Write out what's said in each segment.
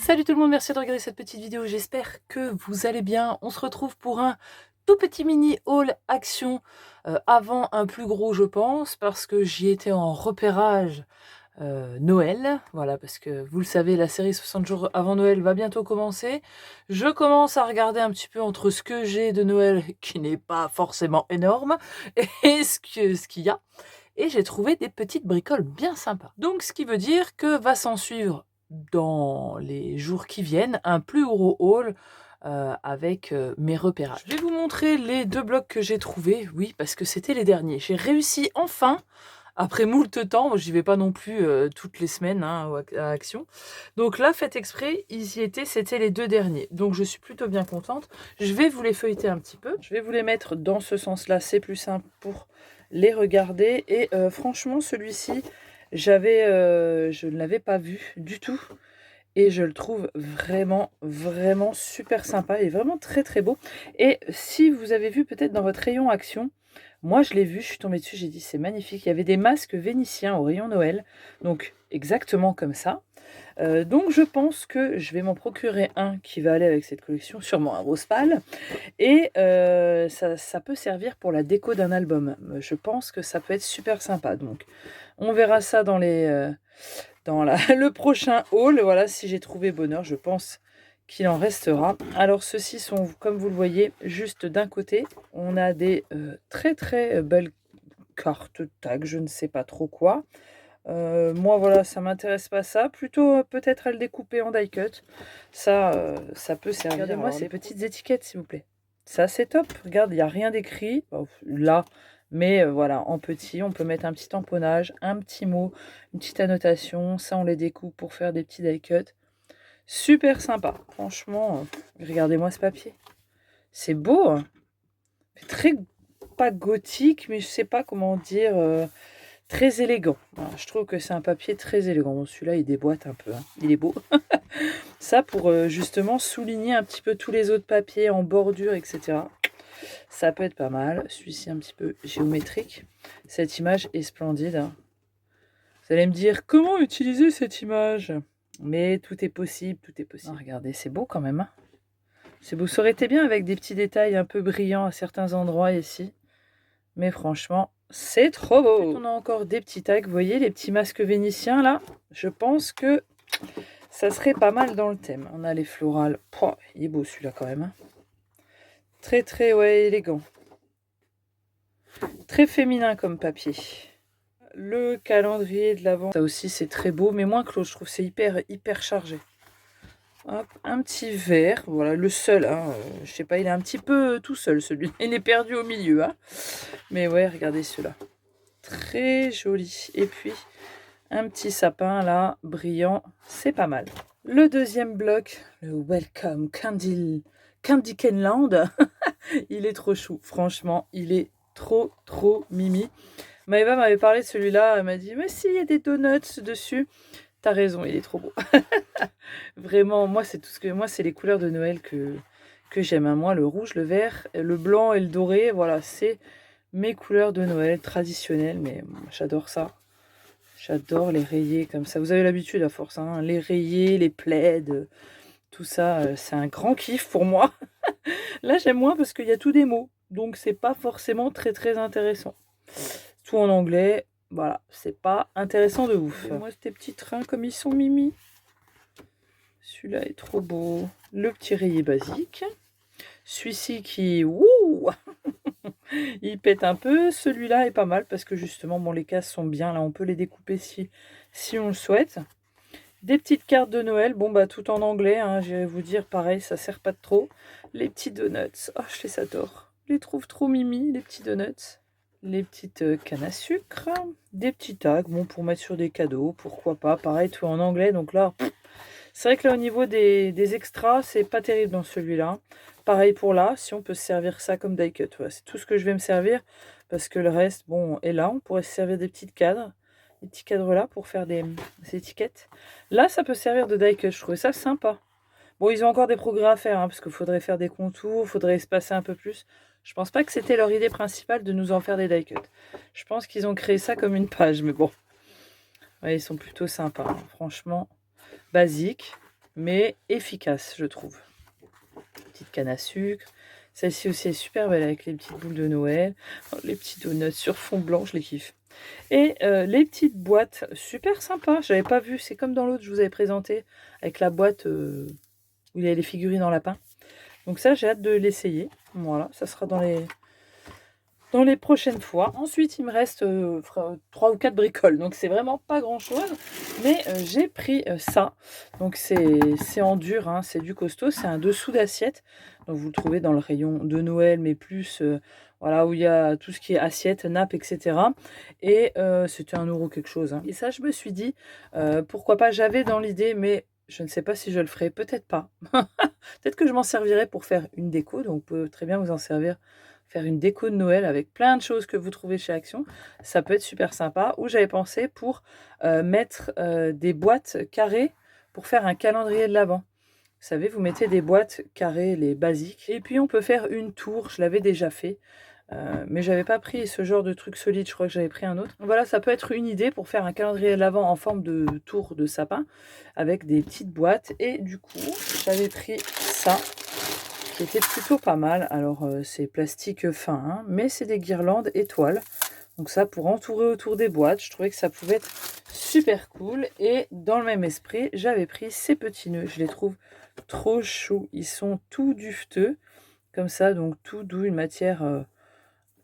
Salut tout le monde, merci de regarder cette petite vidéo, j'espère que vous allez bien. On se retrouve pour un tout petit mini haul action avant un plus gros je pense, parce que j'y étais en repérage Noël. Voilà, parce que vous le savez, la série 60 jours avant Noël va bientôt commencer. Je commence à regarder un petit peu entre ce que j'ai de Noël, qui n'est pas forcément énorme, et ce qu'il y a. Et j'ai trouvé des petites bricoles bien sympas. Donc ce qui veut dire que va s'en suivre dans les jours qui viennent un plus gros haul avec mes repérages. Je vais vous montrer les deux blocs que j'ai trouvés, oui, parce que c'était les derniers. J'ai réussi enfin, après moult temps, j'y vais pas non plus toutes les semaines hein, à Action. Donc là, faites exprès, ils y étaient, c'était les deux derniers. Donc je suis plutôt bien contente. Je vais vous les feuilleter un petit peu. Je vais vous les mettre dans ce sens-là, c'est plus simple pour les regarder. Et franchement, celui-ci, je ne l'avais pas vu du tout. Et je le trouve vraiment, vraiment super sympa et vraiment très très beau. Et si vous avez vu peut-être dans votre rayon Action, moi je l'ai vu, je suis tombée dessus, j'ai dit c'est magnifique. Il y avait des masques vénitiens au rayon Noël, donc exactement comme ça. Donc je pense que je vais m'en procurer un qui va aller avec cette collection, sûrement un rose pâle. Et ça peut servir pour la déco d'un album. Je pense que ça peut être super sympa. Donc on verra ça dans le prochain haul. Voilà, si j'ai trouvé bonheur, je pense qu'il en restera. Alors ceux-ci sont, comme vous le voyez, juste d'un côté. On a des très très belles cartes tag, je ne sais pas trop quoi. Moi voilà, ça m'intéresse pas ça. Plutôt peut-être à le découper en die cut. Ça peut servir. Regardez-moi ces petites étiquettes s'il vous plaît. Ça c'est top. Regarde, il n'y a rien d'écrit. Là, mais voilà, en petit, on peut mettre un petit tamponnage, un petit mot, une petite annotation. Ça, on les découpe pour faire des petits die cut. Super sympa. Franchement, regardez-moi ce papier. C'est beau. Hein. C'est très, pas gothique, mais je sais pas comment dire, très élégant. Voilà, je trouve que c'est un papier très élégant. Bon, celui-là, il déboîte un peu. Hein. Il est beau. Ça, pour justement souligner un petit peu tous les autres papiers en bordure, etc. Ça peut être pas mal. Celui-ci un petit peu géométrique. Cette image est splendide. Hein. Vous allez me dire, comment utiliser cette image? Mais tout est possible, tout est possible. Oh, regardez, c'est beau quand même. Hein. C'est beau. Ça aurait été bien avec des petits détails un peu brillants à certains endroits ici. Mais franchement, c'est trop beau. Ensuite, on a encore des petits tags. Vous voyez, les petits masques vénitiens là. Je pense que ça serait pas mal dans le thème. On a les florales. Pouah, il est beau celui-là quand même. Hein. Très très ouais, élégant. Très féminin comme papier. Le calendrier de l'Avent. Ça aussi c'est très beau, mais moins que l'autre. Je trouve c'est hyper chargé. Hop, un petit vert. Voilà, le seul. Hein, je sais pas, il est un petit peu tout seul celui-là. Il est perdu au milieu. Hein. Mais ouais, regardez celui-là. Très joli. Et puis, un petit sapin là, brillant. C'est pas mal. Le deuxième bloc, le Welcome Candy Candyland. Il est trop chou. Franchement, il est trop mimi. Maëva m'avait parlé de celui-là. Elle m'a dit, mais si, il y a des donuts dessus. T'as raison, il est trop beau. Vraiment, moi, c'est tout ce que moi, c'est les couleurs de Noël que j'aime. Hein. Moi, le rouge, le vert, le blanc et le doré, voilà, c'est mes couleurs de Noël traditionnelles. Mais j'adore ça. J'adore les rayés comme ça. Vous avez l'habitude à force, hein. Les rayés, les plaids, tout ça, c'est un grand kiff pour moi. Là, j'aime moins parce qu'il y a tout des mots. Donc, c'est pas forcément très intéressant. Tout en anglais. Voilà, c'est pas intéressant de ouf. Et moi, ces petits trains comme ils sont mimi. Celui-là est trop beau. Le petit rayé basique. Celui-ci qui... Wouh il pète un peu. Celui-là est pas mal parce que justement, bon, les cases sont bien. Là, on peut les découper si on le souhaite. Des petites cartes de Noël. Bon, bah, tout en anglais. Hein, je vais vous dire, pareil, ça sert pas de trop. Les petits donuts. Oh, je les adore. Je les trouve trop mimi, les petits donuts. Les petites cannes à sucre, des petits tags, bon pour mettre sur des cadeaux, pourquoi pas, pareil tout en anglais, donc là, c'est vrai que là au niveau des extras, c'est pas terrible dans celui-là. Pareil pour là, si on peut se servir ça comme die cut, voilà, c'est tout ce que je vais me servir, parce que le reste, bon, est là, on pourrait se servir des petits cadres là pour faire des étiquettes. Là, ça peut servir de die cut, je trouvais ça sympa. Bon, ils ont encore des progrès à faire, hein, parce qu'il faudrait faire des contours, il faudrait espacer un peu plus. Je pense pas que c'était leur idée principale de nous en faire des die cut. Je pense qu'ils ont créé ça comme une page, mais bon. Ouais, ils sont plutôt sympas, hein, franchement. Basique. mais efficace, je trouve. Petite canne à sucre. Celle-ci aussi est super belle avec les petites boules de Noël. Oh, les petits donuts sur fond blanc, je les kiffe. Et les petites boîtes, super sympa. J'avais pas vu, c'est comme dans l'autre, je vous avais présenté, avec la boîte où il y a les figurines en lapin. Donc ça, j'ai hâte de l'essayer. Voilà, ça sera dans les prochaines fois. Ensuite, il me reste 3 ou 4 bricoles. Donc, c'est vraiment pas grand-chose. Mais j'ai pris ça. Donc, c'est en dur. Hein, c'est du costaud. C'est un dessous d'assiette. Donc, vous le trouvez dans le rayon de Noël, mais plus voilà, où il y a tout ce qui est assiette, nappe, etc. Et c'était 1 € quelque chose. Hein. Et ça, je me suis dit, pourquoi pas, j'avais dans l'idée, mais je ne sais pas si je le ferai. Peut-être pas. Peut-être que je m'en servirai pour faire une déco. Donc, vous pouvez très bien vous en servir. Faire une déco de Noël avec plein de choses que vous trouvez chez Action, ça peut être super sympa. Ou j'avais pensé pour mettre des boîtes carrées pour faire un calendrier de l'Avent. Vous savez, vous mettez des boîtes carrées, les basiques, et puis on peut faire une tour. Je l'avais déjà fait, mais j'avais pas pris ce genre de truc solide. Je crois que j'avais pris un autre. Voilà, ça peut être une idée pour faire un calendrier de l'Avent en forme de tour de sapin avec des petites boîtes. Et du coup, j'avais pris ça, qui était plutôt pas mal. Alors, c'est plastique fin, hein, mais c'est des guirlandes étoiles. Donc ça, pour entourer autour des boîtes, je trouvais que ça pouvait être super cool. Et dans le même esprit, j'avais pris ces petits nœuds. Je les trouve trop choux. Ils sont tout dufteux, comme ça, donc tout doux, une matière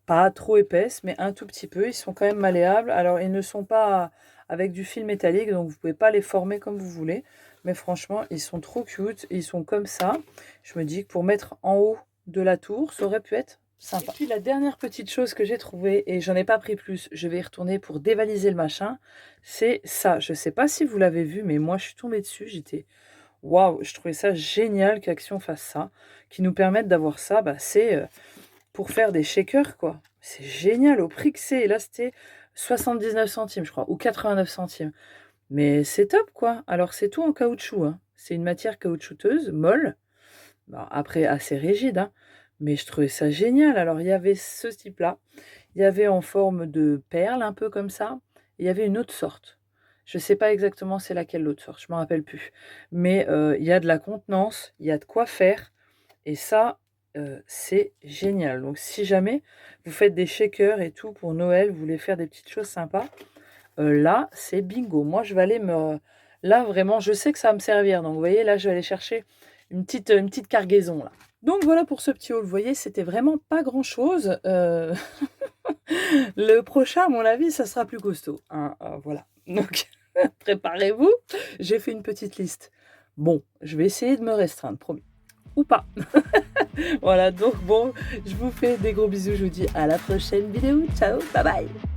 pas trop épaisse, mais un tout petit peu. Ils sont quand même malléables. Alors, ils ne sont pas avec du fil métallique, donc vous pouvez pas les former comme vous voulez. Mais franchement, ils sont trop cute. Ils sont comme ça. Je me dis que pour mettre en haut de la tour, ça aurait pu être sympa. Et puis, la dernière petite chose que j'ai trouvée, et j'en ai pas pris plus, je vais y retourner pour dévaliser le machin, c'est ça. Je sais pas si vous l'avez vu, mais moi, je suis tombée dessus. J'étais... Waouh, je trouvais ça génial qu'Action fasse ça, qui nous permette d'avoir ça. Bah, c'est pour faire des shakers, quoi. C'est génial, au prix que c'est. Et là, c'était 79 centimes, je crois, ou 89 centimes. Mais c'est top, quoi. Alors, c'est tout en caoutchouc. Hein. C'est une matière caoutchouteuse, molle. Bon, après, assez rigide, hein. Mais je trouvais ça génial. Alors, il y avait ce type-là. Il y avait en forme de perle, un peu comme ça. Et il y avait une autre sorte. Je ne sais pas exactement c'est laquelle l'autre sorte, je ne me rappelle plus. Mais il y a de la contenance, il y a de quoi faire. Et ça, c'est génial. Donc si jamais vous faites des shakers et tout pour Noël, vous voulez faire des petites choses sympas, là, c'est bingo. Moi, je vais aller me... Là, vraiment, je sais que ça va me servir. Donc, vous voyez, là, je vais aller chercher une petite cargaison, là. Donc, voilà pour ce petit haul. Vous voyez, c'était vraiment pas grand-chose. Le prochain, à mon avis, ça sera plus costaud. Hein, voilà. Donc, préparez-vous. J'ai fait une petite liste. Bon, je vais essayer de me restreindre, promis. Ou pas. Voilà, donc bon, je vous fais des gros bisous. Je vous dis à la prochaine vidéo. Ciao, bye bye.